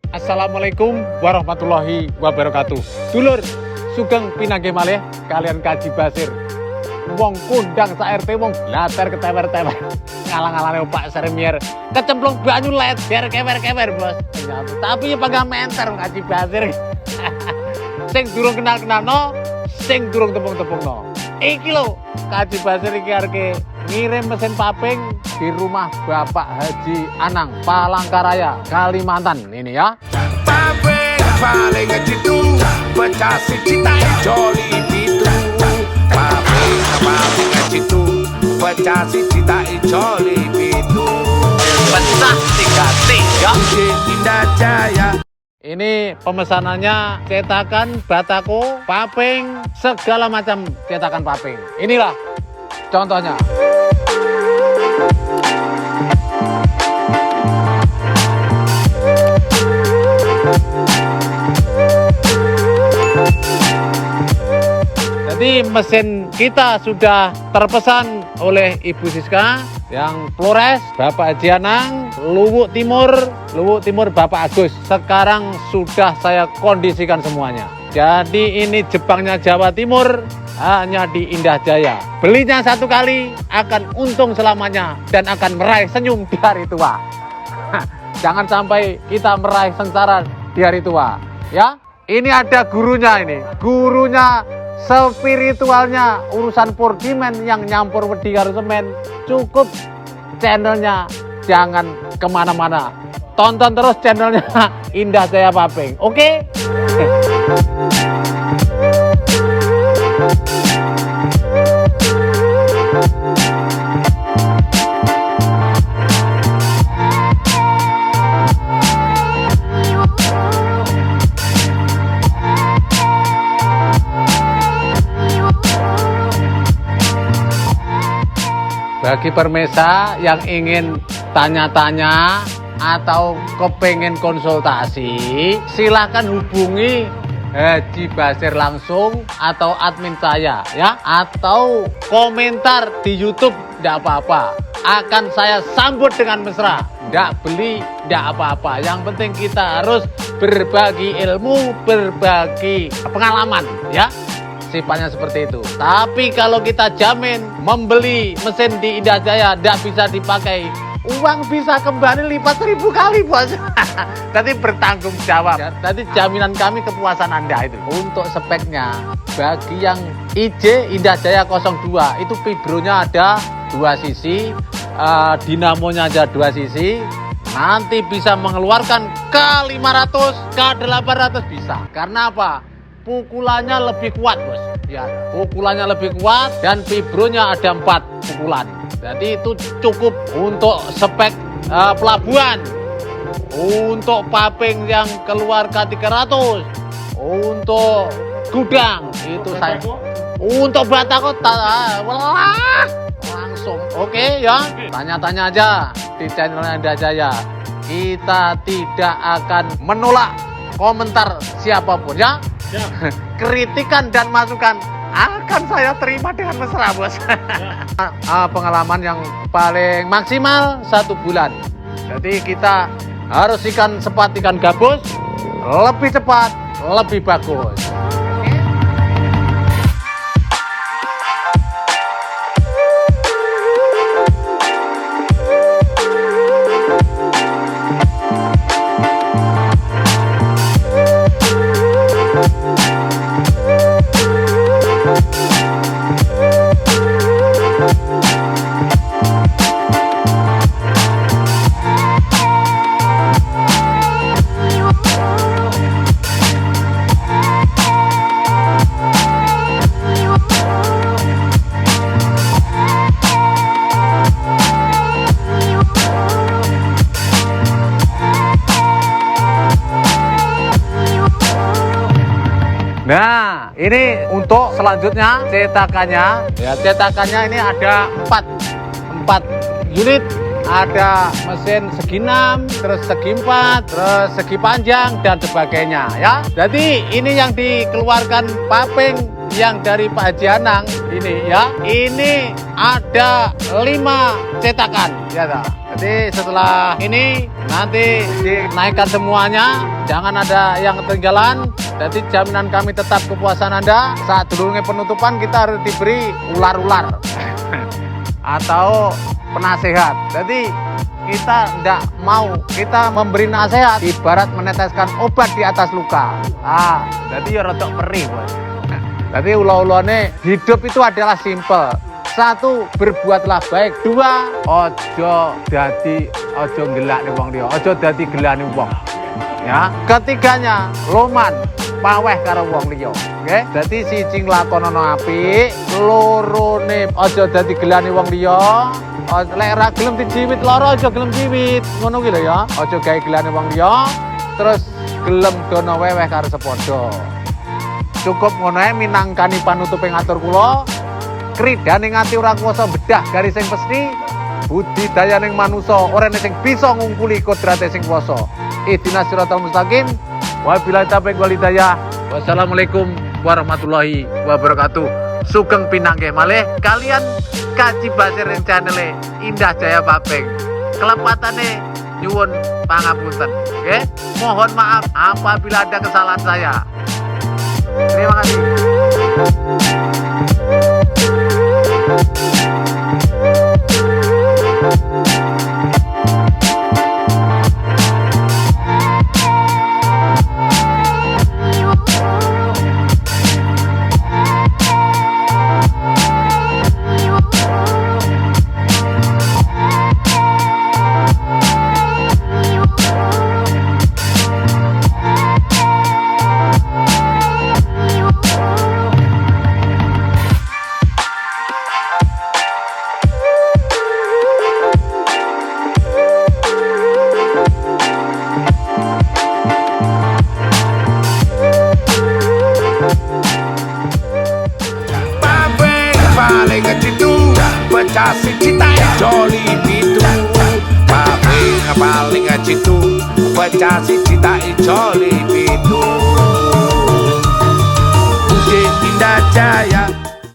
Assalamualaikum warahmatullahi wabarakatuh. Dulur, sugeng pinanggih malih kalian Kaji Basir. Wong kondang sak RT wong blater ketewer-tewer. Ngalang-alane Pak Sermier kecemplung banyu leder kewer-kewer, Bos. Tapi ya bangga menter Kaji Basir. Sing durung kenal-kenalno, sing durung tepung-tepungno. Iki lho, Kaji Basir iki arep ngirim mesin paping di rumah Bapak Haji Anang, Palangkaraya, Kalimantan ini ya. Paping paling ngecitu, pecah si cita joli itu. Paping paling ngecitu, pecah si cita joli itu. Pecah 33 Indah Jaya. Ini pemesanannya cetakan batako, paping, segala macam cetakan paping. Inilah contohnya. Jadi mesin kita sudah terpesan oleh Ibu Siska yang Flores, Bapak Haji Anang, Luwuk Timur Bapak Agus. Sekarang sudah saya kondisikan semuanya. Jadi ini Jepangnya Jawa Timur hanya di Indah Jaya. Belinya satu kali akan untung selamanya dan akan meraih senyum di hari tua. Jangan sampai kita meraih sengsara di hari tua. Ya, ini ada gurunya ini. Gurunya spiritualnya urusan pordimen yang nyampur wedi karo semen. Cukup channelnya, jangan kemana-mana. Tonton terus channelnya Indah Jaya Paping. Oke? Bagi permesa yang ingin tanya-tanya atau kepengen konsultasi, silakan hubungi Haji Basir langsung atau admin saya ya, atau komentar di YouTube, tidak apa-apa. Akan saya sambut dengan mesra. Tidak beli, tidak apa-apa. Yang penting kita harus berbagi ilmu, berbagi pengalaman ya. Sifatnya seperti itu. Tapi kalau kita jamin membeli mesin di Indah Jaya tidak bisa dipakai, uang bisa kembali lipat 1000 kali, Bos. Tadi bertanggung jawab. Tadi jaminan kami kepuasan Anda itu. Untuk speknya, bagi yang IJ Indah Jaya 02 itu vibronya ada 2 sisi, dinamonya ada 2 sisi. Nanti bisa mengeluarkan K500, K800 bisa. Karena apa? Pukulannya lebih kuat, Bos. Ya, pukulannya lebih kuat dan vibronya ada 4 pukulan. Jadi itu cukup untuk spek pelabuhan. Untuk paping yang keluar K300. Untuk gudang itu saya. Untuk batako langsung. Oke ya. Tanya-tanya aja di channel Indah Jaya. Kita tidak akan menolak komentar siapapun ya. Ya. Kritikan dan masukan akan saya terima dengan mesra, Bos. Ya. Pengalaman yang paling maksimal 1 bulan. Jadi kita harus ikan sepat ikan gabus lebih cepat, lebih bagus. Nah, ini untuk selanjutnya cetakannya. Ya, cetakannya ini ada 4 unit. Ada mesin segi 6, terus segi 4, terus segi panjang dan sebagainya ya. Jadi ini yang dikeluarkan paping yang dari Pak Haji Anang ini ya. Ini ada 5 cetakan ya. Jadi setelah ini nanti dinaikkan semuanya, jangan ada yang ketinggalan. Jadi jaminan kami tetap kepuasan Anda. Saat dulurnya penutupan kita harus diberi ular-ular atau penasehat. Jadi kita tidak mau, kita memberi nasihat ibarat meneteskan obat di atas luka. Jadi ya rotok perih, bos. Jadi ulah-ulahnya hidup itu adalah simple. 1, berbuatlah baik. 2, ojo gelak nih wong dia, ojo dadi gelane wong. Ya, ketiganya loman paweh karo wong liya. Oke, dadi siji nglakonono apik, lorone ojo dadi gelane wong liya. Lek ra gelem dijiwit loro aja gelem jiwit. Ngono ki lho ya. Aja gawe gelane wong liya terus gelem dono weweh karo sepadha. Cukup ngono ae minangkani panutuping atur kula. Kridane ngati ora kuwasa bedah garis sing pesti. Budidayaning manusa ora ana sing bisa ngungkuli kodrate sing kuwasa. Ihdinas siratal mustaqim. Wabillahi taufiq wal hidayah. Wassalamualaikum warahmatullahi wabarakatuh. Sugeng pinanggih malih kalian Kaji Basir channel Indah Jaya Papeng. Kelepatane nyuwun pangapunten. Oke? Mohon maaf apabila ada kesalahan saya. Terima kasih. paling ngecitu pecah si cita joli pitu paling ngecitu pecah si cita